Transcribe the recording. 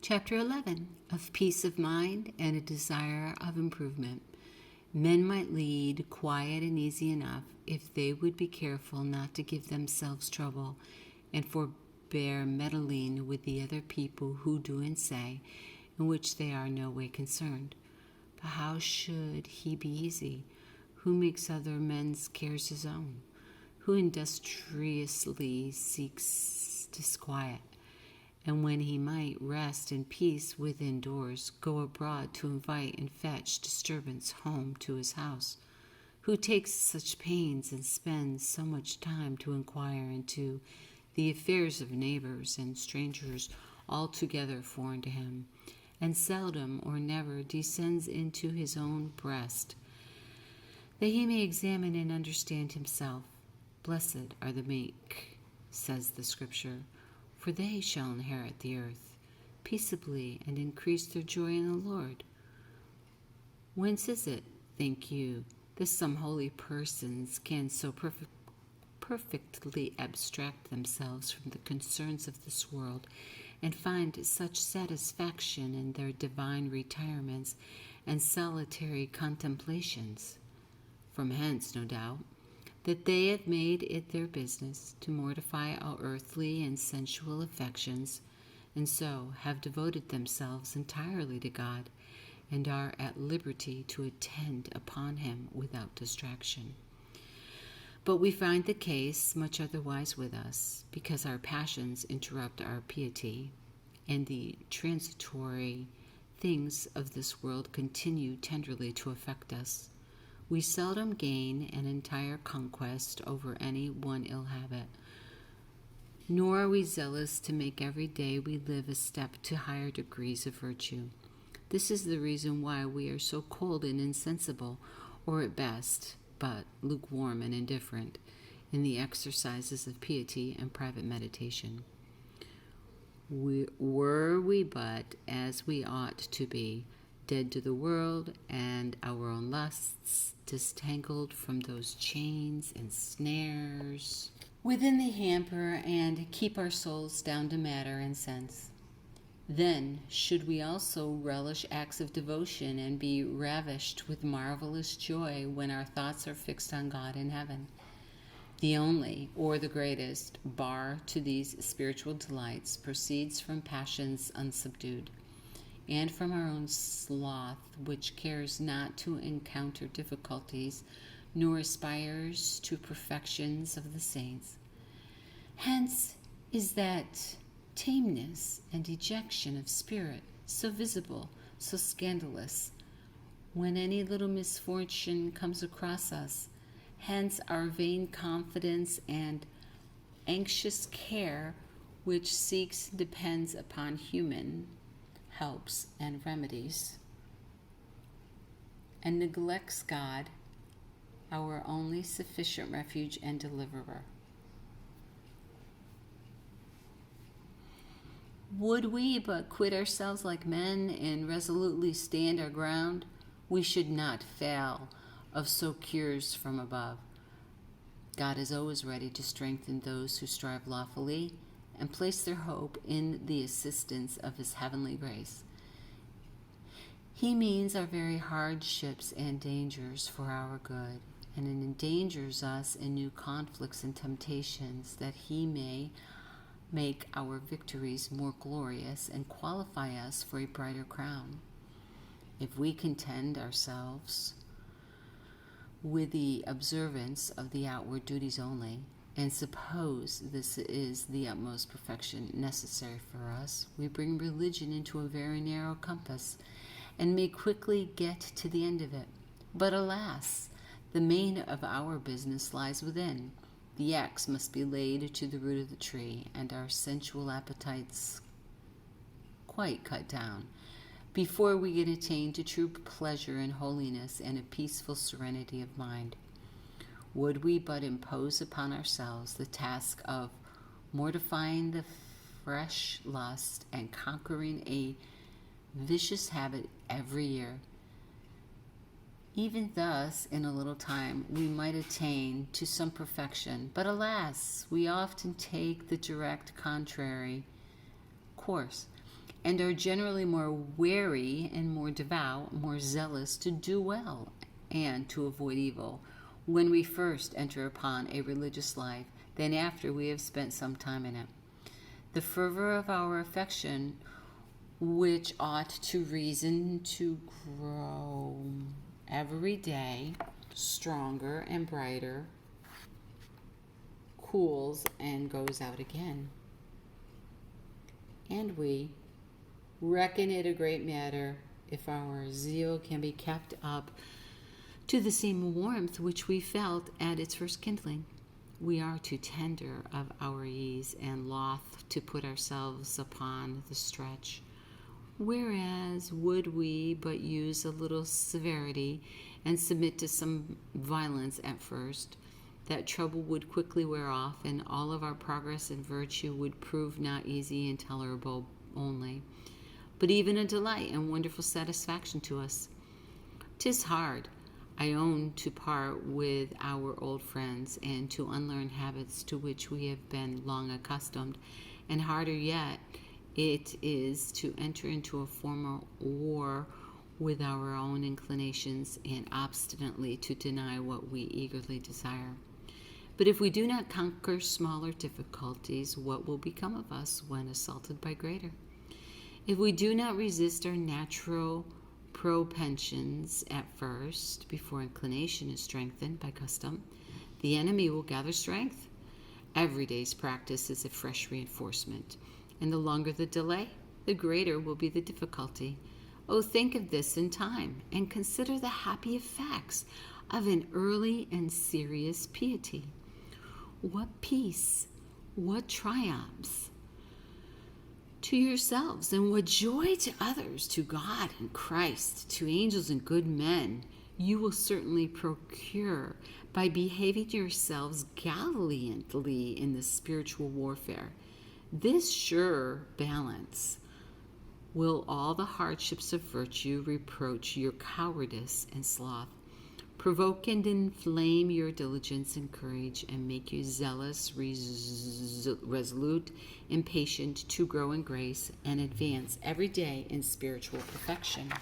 Chapter 11 of Peace of Mind and a Desire of Improvement. Men might lead quiet and easy enough if they would be careful not to give themselves trouble and forbear meddling with the other people who do and say in which they are no way concerned. But how should he be easy who makes other men's cares his own, who industriously seeks disquiet, and when he might rest in peace within doors, go abroad to invite and fetch disturbance home to his house, who takes such pains and spends so much time to inquire into the affairs of neighbors and strangers altogether foreign to him, and seldom or never descends into his own breast, that he may examine and understand himself. Blessed are the meek, says the Scripture, for they shall inherit the earth, peaceably, and increase their joy in the Lord. Whence is it, think you, that some holy persons can so perfectly abstract themselves from the concerns of this world, and find such satisfaction in their divine retirements and solitary contemplations? From hence, no doubt, that they have made it their business to mortify all earthly and sensual affections, and so have devoted themselves entirely to God, and are at liberty to attend upon him without distraction. But we find the case much otherwise with us, because our passions interrupt our piety, and the transitory things of this world continue tenderly to affect us. We seldom gain an entire conquest over any one ill habit, nor are we zealous to make every day we live a step to higher degrees of virtue. This is the reason why we are so cold and insensible, or at best, but lukewarm and indifferent, in the exercises of piety and private meditation. Were we but as we ought to be, dead to the world and our own lusts, disentangled from those chains and snares within the hamper, and keep our souls down to matter and sense, then should we also relish acts of devotion and be ravished with marvelous joy when our thoughts are fixed on God in heaven. The only, or the greatest, bar to these spiritual delights proceeds from passions unsubdued, and from our own sloth, which cares not to encounter difficulties, nor aspires to perfections of the saints. Hence is that tameness and dejection of spirit so visible, so scandalous, when any little misfortune comes across us. Hence our vain confidence and anxious care, which seeks and depends upon human helps and remedies, and neglects God, our only sufficient refuge and deliverer. Would we but quit ourselves like men and resolutely stand our ground, we should not fail of so cures from above. God is always ready to strengthen those who strive lawfully and place their hope in the assistance of his heavenly grace. He means our very hardships and dangers for our good, and endangers us in new conflicts and temptations, that he may make our victories more glorious and qualify us for a brighter crown. If we content ourselves with the observance of the outward duties only, and suppose this is the utmost perfection necessary for us, we bring religion into a very narrow compass, and may quickly get to the end of it. But alas, the main of our business lies within. The axe must be laid to the root of the tree, and our sensual appetites quite cut down, before we can attain to true pleasure and holiness and a peaceful serenity of mind. Would we but impose upon ourselves the task of mortifying the fresh lust and conquering a vicious habit every year. Even thus, in a little time, we might attain to some perfection. But alas, we often take the direct contrary course, and are generally more wary and more devout, more zealous to do well and to avoid evil when we first enter upon a religious life than after we have spent some time in it. The fervor of our affection, which ought to reason to grow every day stronger and brighter, cools and goes out again. And we reckon it a great matter if our zeal can be kept up to the same warmth which we felt at its first kindling. We are too tender of our ease and loth to put ourselves upon the stretch. Whereas, would we but use a little severity and submit to some violence at first, that trouble would quickly wear off, and all of our progress in virtue would prove not easy and tolerable only, but even a delight and wonderful satisfaction to us. 'Tis hard, I own, to part with our old friends and to unlearn habits to which we have been long accustomed, and harder yet it is to enter into a formal war with our own inclinations and obstinately to deny what we eagerly desire. But if we do not conquer smaller difficulties, what will become of us when assaulted by greater? If we do not resist our natural propensions at first, before inclination is strengthened by custom, the enemy will gather strength. Every day's practice is a fresh reinforcement, and the longer the delay, the greater will be the difficulty. Oh, think of this in time, and consider the happy effects of an early and serious piety. What peace, what triumphs to yourselves, and what joy to others, to God and Christ, to angels and good men, you will certainly procure by behaving yourselves gallantly in the spiritual warfare. This sure balance will all the hardships of virtue reproach your cowardice and sloth, provoke and inflame your diligence and courage, and make you zealous, resolute, impatient to grow in grace and advance every day in spiritual perfection.